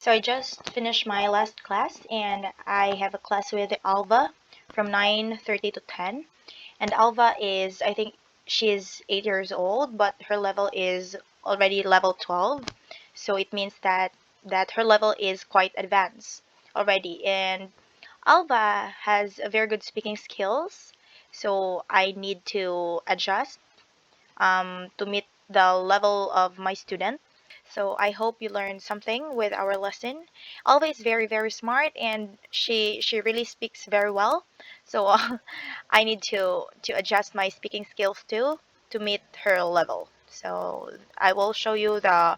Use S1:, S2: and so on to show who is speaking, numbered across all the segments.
S1: So I just finished my last class and I have a class with Alva from 9:30 to 10. And Alva is, I think she's 8 years old, but her level is already level 12. So it means that her level is quite advanced already. And Alva has a very good speaking skills. So I need to adjust to meet the level of my student. So I hope you learned something with our lesson. Alva is very, very smart and she really speaks very well. So I need to adjust my speaking skills too to meet her level. So I will show you the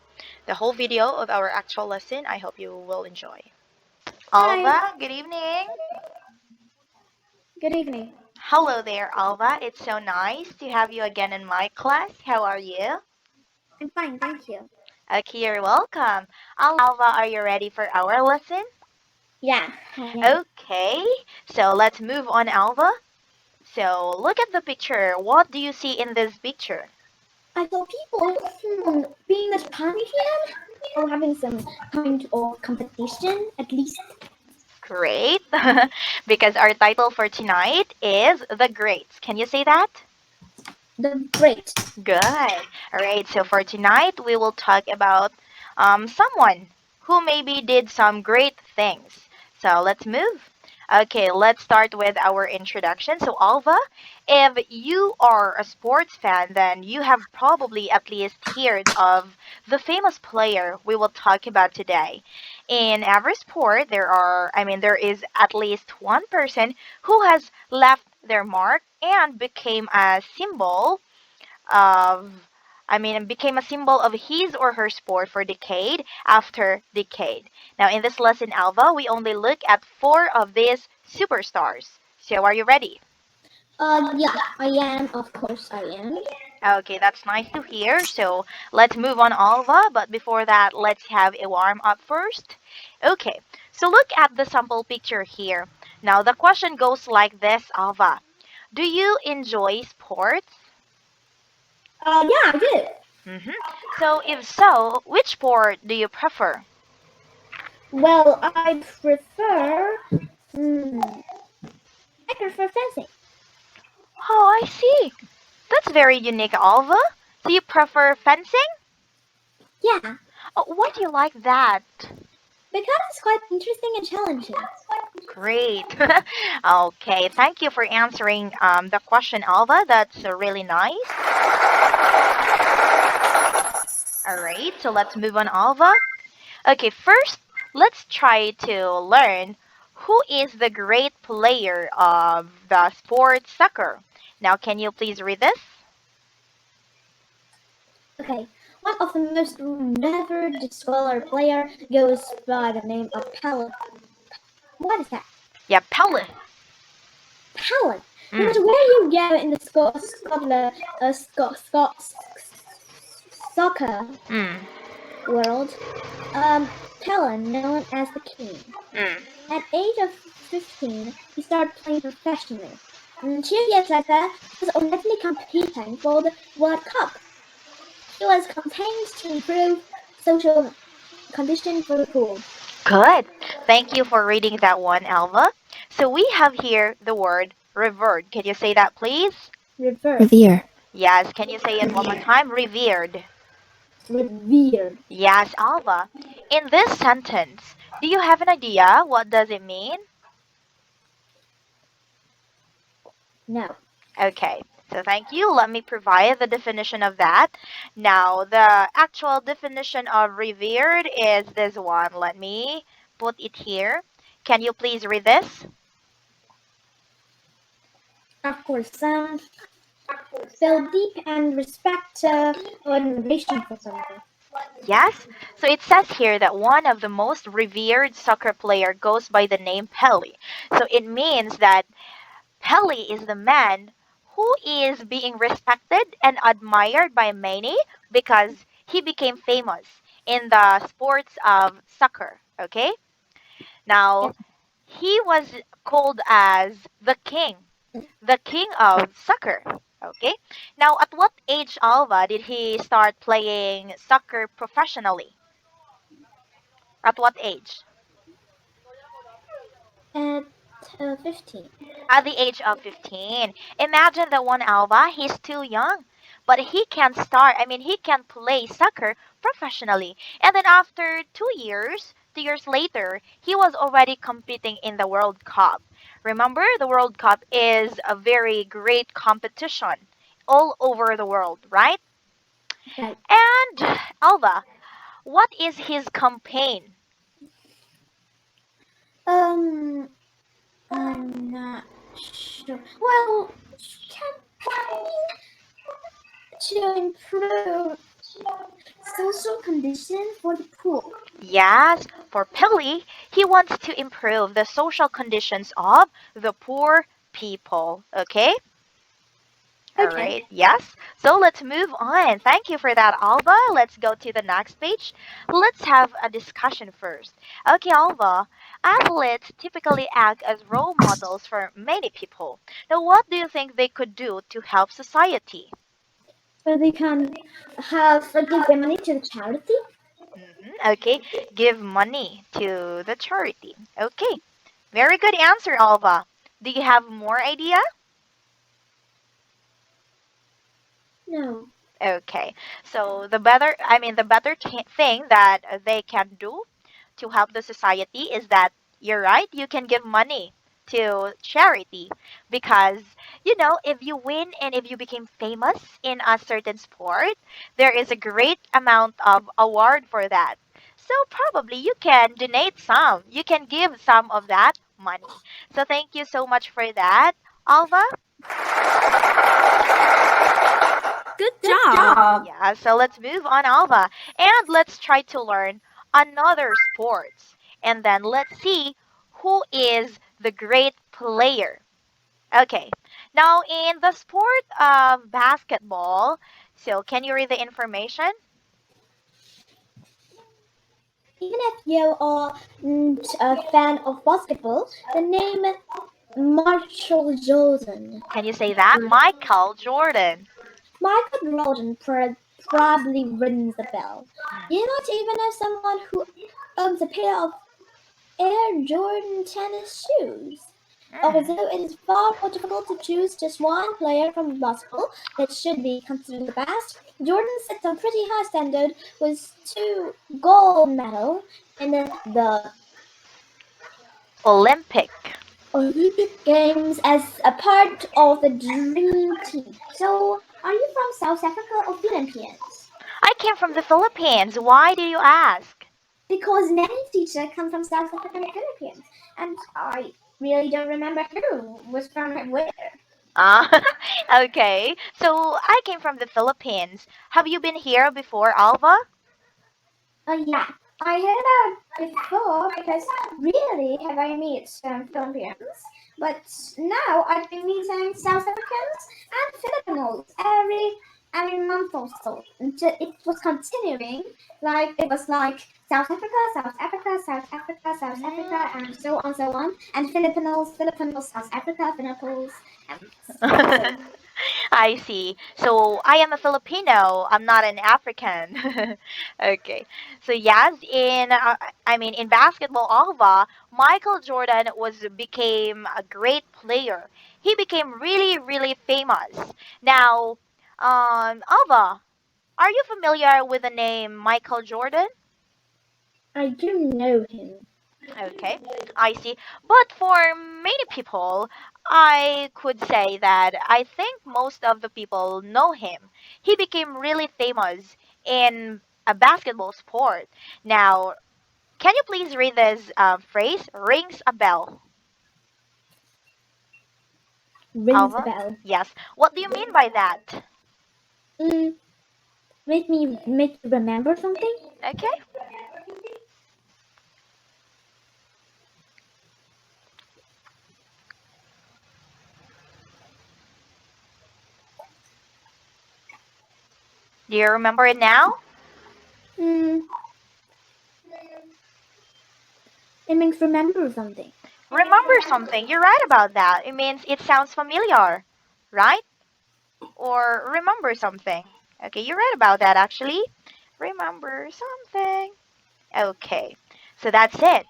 S1: whole video of our actual lesson. I hope you will enjoy.
S2: Hi,
S1: Alva, good evening.
S2: good evening.
S1: Hello there, Alva. It's so nice to have you again in my class. How are you?
S2: I'm fine, thank you.
S1: Okay, you're welcome. Alva, are you ready for our lesson?
S2: Yeah, I am.
S1: Okay, so let's move on, Alva. So look at the picture. What do you see in this picture?
S2: I saw people being a champion or having some kind of competition, at least.
S1: Great, because our title for tonight is The Greats. Can you say that?
S2: The great.
S1: Good. All right, so for tonight, we will talk about someone who maybe did some great things. So let's move. Okay, let's start with our introduction. So, Alva, if you are a sports fan, then you have probably at least heard of the famous player we will talk about today. In every sport, there is at least one person who has left their mark and became a symbol of became a symbol of his or her sport for decade after decade. Now, in this lesson, Alva, we only look at four of these superstars. So, are you ready?
S2: Yeah, I am. Of course, I am.
S1: Okay, that's nice to hear. So, let's move on, Alva. But before that, let's have a warm up first. Okay, so look at the sample picture here. Now, the question goes like this, Alva. Do you enjoy sports?
S2: Yeah, I do.
S1: So, if so, which sport do you prefer?
S2: Well, Hmm, I prefer fencing.
S1: Oh, I see. That's very unique, Alva. So you prefer fencing?
S2: Yeah,
S1: Oh, why do you like that?
S2: because it's quite interesting and challenging.
S1: Great. Okay, thank you for answering the question, Alva. That's really nice. All right, so let's move on, Alva. Okay, first, let's try to learn who is the great player of the sport soccer. Now, can you please read this?
S2: Okay, one of the most revered scholar player goes by the name of Pelé. What is that?
S1: Yeah, Pele.
S2: Talent. No
S1: Mm.
S2: matter where you go in the soccer
S1: Mm.
S2: world, Talon, known as the King.
S1: Mm.
S2: At age of 15, he started playing professionally. 2 years later, he was already competing for the World Cup. He was campaigns to improve social conditions for the poor.
S1: Good. Thank you for reading that one, Alva. So we have here the word revered. Can you say that, please?
S2: Revered. Revere.
S1: Yes. Can you say it one more time? Revered.
S2: Revered.
S1: Yes, Alva. In this sentence, do you have an idea what does it mean?
S2: No.
S1: Okay. So thank you. Let me provide the definition of that. Now, the actual definition of revered is this one. Let me put it here. Can you please read this?
S2: Of course, some feel deep and respect or admiration for something.
S1: Yes. So it says here that one of the most revered soccer player goes by the name Pele. So it means that Pele is the man who is being respected and admired by many because he became famous in the sports of soccer. Okay.
S2: Yeah.
S1: Now, he was called as the king of soccer. Okay. Now, at what age, Alva, did he start playing soccer professionally? At what age?
S2: At 15.
S1: At the age of 15. Imagine the one Alva, he's too young. But he can start, I mean, he can play soccer professionally. And then after 2 years, 2 years later, he was already competing in the World Cup. Remember, the World Cup is a very great competition all over the world, right?
S2: Right.
S1: And Alva, what is his campaign?
S2: Um, I'm not sure. Well, campaign to improve social conditions for the poor.
S1: Yes, for Billy, he wants to improve the social conditions of the poor people. Okay? All
S2: Okay.
S1: right. Yes. So let's move on. Thank you for that, Alva. Let's go to the next page. Let's have a discussion first. Okay, Alva. Athletes typically act as role models for many people. Now, what do you think they could do to help society?
S2: So they can have give their money to the charity.
S1: Okay, give money to the charity. Okay, very good answer, Alva. Do you have more idea?
S2: No.
S1: Okay, so the better thing that they can do to help the society is that you're right, you can give money to charity because if you win and if you became famous in a certain sport, there is a great amount of award for that. So probably you can donate some, you can give some of that money. So thank you so much for that, Alva.
S3: Good
S2: Good
S3: job.
S2: job.
S1: Yeah, so let's move on, Alva, and let's try to learn another sports. And then let's see who is the great player. Okay, now in the sport of basketball, so can you read the information?
S2: Even if you are a fan of basketball, the name Marshall Jordan.
S1: Can you say that? Michael Jordan.
S2: Michael Jordan probably rings the bell. You might even know someone who owns a pair of Air Jordan tennis shoes.
S1: Mm.
S2: Although it is far more difficult to choose just one player from basketball that should be considered the best, Jordan set a pretty high standard with 2 gold medals in the
S1: Olympic.
S2: Olympic Games as a part of the Dream Team. So, are you from South Africa or Philippines?
S1: I came from the Philippines. Why do you ask?
S2: Because many teachers come from South Africa and the Philippines, and I really don't remember who was from where.
S1: Ah, okay. So I came from the Philippines. Have you been here before, Alva?
S2: Yeah, I heard about before because really have I met Filipinos, but now I've been meeting South Africans and Filipinos every month or so. Until it was continuing, like it was like South Africa, South Africa, South Africa, South Africa, and so on, and Filipinos, South Africa, Filipinos, and so on.
S1: I see. So I am a Filipino. I'm not an African. Okay. So yes, in basketball, Alva, Michael Jordan became a great player. He became really really famous. Now, Alva, are you familiar with the name Michael Jordan?
S2: I do know him.
S1: Okay, I see. But for many people, I could say that I think most of the people know him. He became really famous in a basketball sport. Now, can you please read this phrase? Rings a bell.
S2: Rings a
S1: Alva?
S2: bell.
S1: Yes. What do you mean by that?
S2: Mm, make you remember something?
S1: Okay. Do you remember it now?
S2: Mm, it means remember something.
S1: Remember something. You're right about that. It means it sounds familiar, right? Or remember something. Okay, you're right about that actually. Remember something. Okay. So that's it.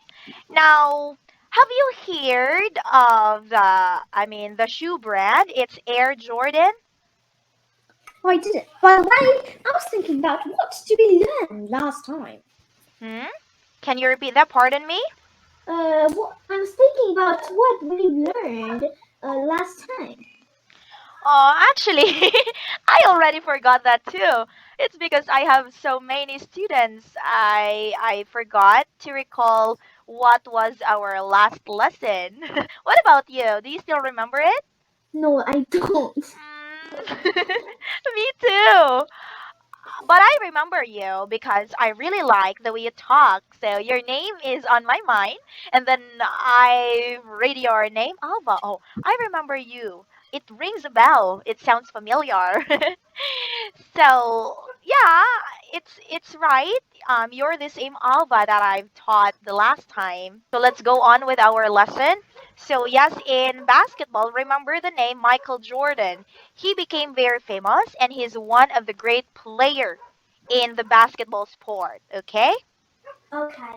S1: Now, have you heard of the shoe brand? It's Air Jordan.
S2: Oh, I didn't. By the way, I was thinking about what did we learn last time?
S1: Hmm? Can you repeat that? Pardon me?
S2: What I was thinking about what we learned last time.
S1: Oh, actually, I already forgot that too. It's because I have so many students. I forgot to recall what was our last lesson. What about you? Do you still remember it?
S2: No, I don't.
S1: Me too. But I remember you because I really like the way you talk. So your name is on my mind, and then I read your name, Alva. Oh, I remember you. It rings a bell. It sounds familiar. So yeah, it's right. You're the same Alva that I've taught the last time. So let's go on with our lesson. So yes, in basketball, remember the name Michael Jordan. He became very famous, and he's one of the great player in the basketball sport. Okay.
S2: Okay.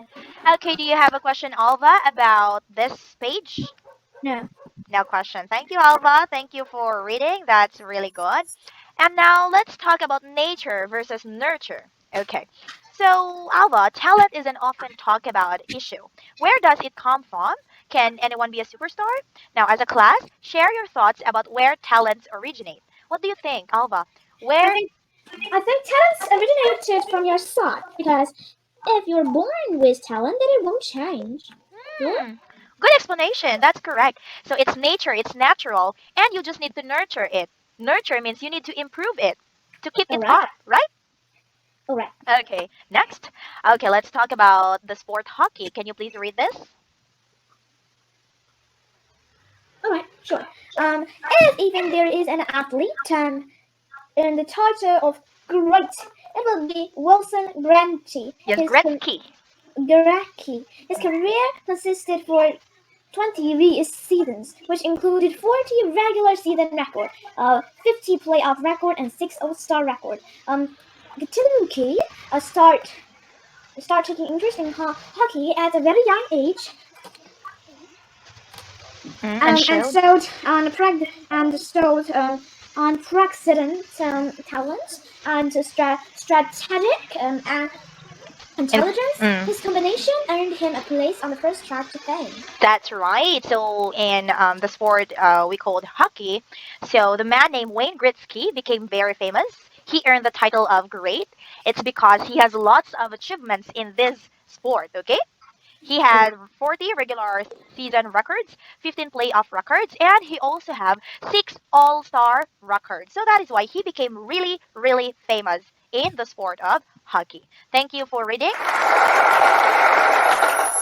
S1: Okay. Do you have a question, Alva, about this page?
S2: No.
S1: No question. Thank you, Alva. Thank you for reading. That's really good. And now let's talk about nature versus nurture. Okay. So, Alva, talent is an often talked about issue. Where does it come from? Can anyone be a superstar? Now, as a class, share your thoughts about where talents originate. What do you think, Alva?
S2: I
S1: Where?
S2: think I think talents originated from your thought because if you're born with talent, then it won't change. Sure.
S1: Hmm. Good explanation. That's correct. So it's nature, it's natural, and you just need to nurture it. Nurture means you need to improve it to keep
S2: All
S1: it
S2: right.
S1: up, right?
S2: All right.
S1: Okay, next. Okay, let's talk about the sport hockey. Can you please read this?
S2: All right. Sure. If even there is an athlete, in the title of great, it will be Wilson Granty.
S1: Yes, Gretzky.
S2: His career consisted for 20 seasons, which included 40 regular season record, 50 playoff record, and 6 All-Star record. Gatiluki start taking interest in hockey at a very young age,
S1: And
S2: and
S1: showed.
S2: showed unprecedented talent and strategic intelligence.
S1: Mm.
S2: His combination earned him a place on the first track to fame.
S1: That's right. So in the sport we called hockey, so the man named Wayne Gretzky became very famous. He earned the title of great. It's because he has lots of achievements in this sport. Okay. He had 40 regular season records, 15 playoff records, and he also have 6 all-star records. So that is why he became really, really famous in the sport of hockey. Thank you for reading.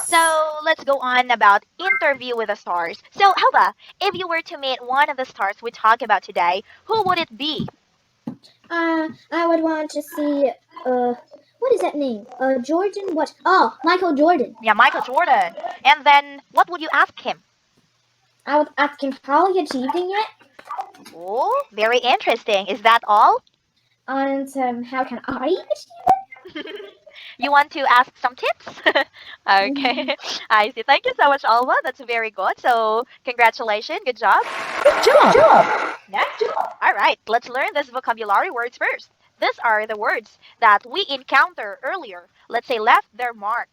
S1: So let's go on about interview with the stars. So Helva, if you were to meet one of the stars we talk about today, who would it be?
S2: I would want to see what is that name? Jordan what? Oh, Michael Jordan.
S1: Yeah, Michael Jordan. And then what would you ask him?
S2: I would ask him how he achieved it,
S1: Oh, very interesting. Is that all?
S2: and how can I achieve
S1: You want to ask some tips?
S2: it?
S1: Okay, I see. Thank you so much, Alva. That's very good. So, congratulations. Good job.
S2: Good job.
S1: Next. All right, let's learn this vocabulary words first. These are the words that we encountered earlier. Let's say left their mark.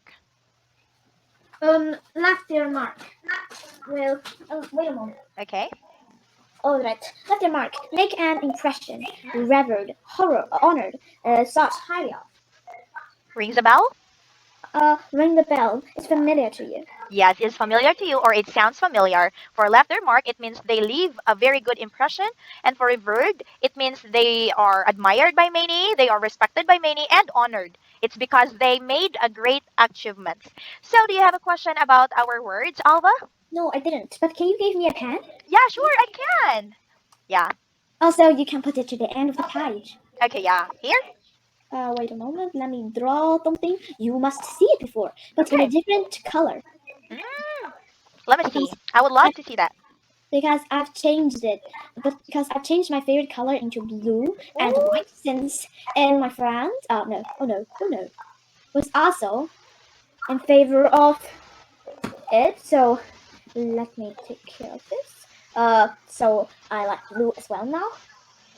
S2: Left their mark. Well, wait a moment.
S1: Okay.
S2: All right, left their mark. Make an impression. Revered, honored, thought highly of.
S1: Rings a bell?
S2: Ring the bell. It's familiar to you.
S1: Yes, it's familiar to you or it sounds familiar. For left their mark, it means they leave a very good impression. And for revered, it means they are admired by many, they are respected by many, and honored. It's because they made a great achievement. So, do you have a question about our words, Alva?
S2: No, I didn't. But can you give me a pen?
S1: Yeah, sure, I can. Yeah.
S2: Also, you can put it to the end of the page.
S1: Okay, yeah. Here?
S2: Wait a moment. Let me draw something. You must see it before, but in a different color.
S1: Mm, let me see. I would love to see that.
S2: Because I've changed it. But because I've changed my favorite color into blue and white since, and my friend, oh no, was also in favor of it. So let me take care of this. So I like blue as well now.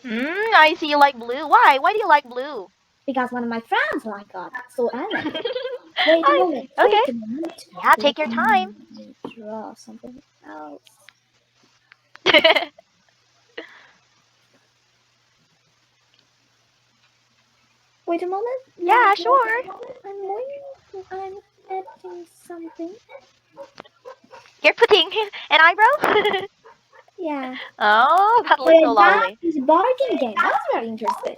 S1: I see you like blue. Why? Why do you like blue?
S2: Because one of my friends like that. So I like it. Wait a
S1: I
S2: moment.
S1: see. Okay.
S2: Wait a moment.
S1: Yeah, take your time.
S2: Let me draw something else. Wait a moment.
S1: Yeah, sure.
S2: I'm editing something.
S1: You're putting an eyebrow?
S2: Yeah.
S1: Oh, that looks so
S2: That
S1: lovely.
S2: is a bargain game. That's very interesting.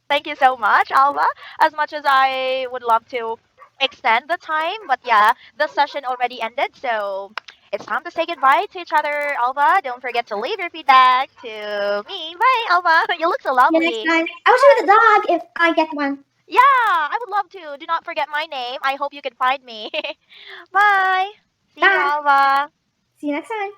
S1: Thank you so much, Alva. As much as I would love to extend the time, but yeah, the session already ended, so it's time to say goodbye to each other, Alva. Don't forget to leave your feedback to me. Bye, Alva. You look so
S2: See you next
S1: lovely.
S2: time. I'll show you the dog if I get one.
S1: Yeah, I would love to. Do not forget my name. I hope you can find me. Bye. See you,
S2: Bye.
S1: Alva.
S2: See you next time.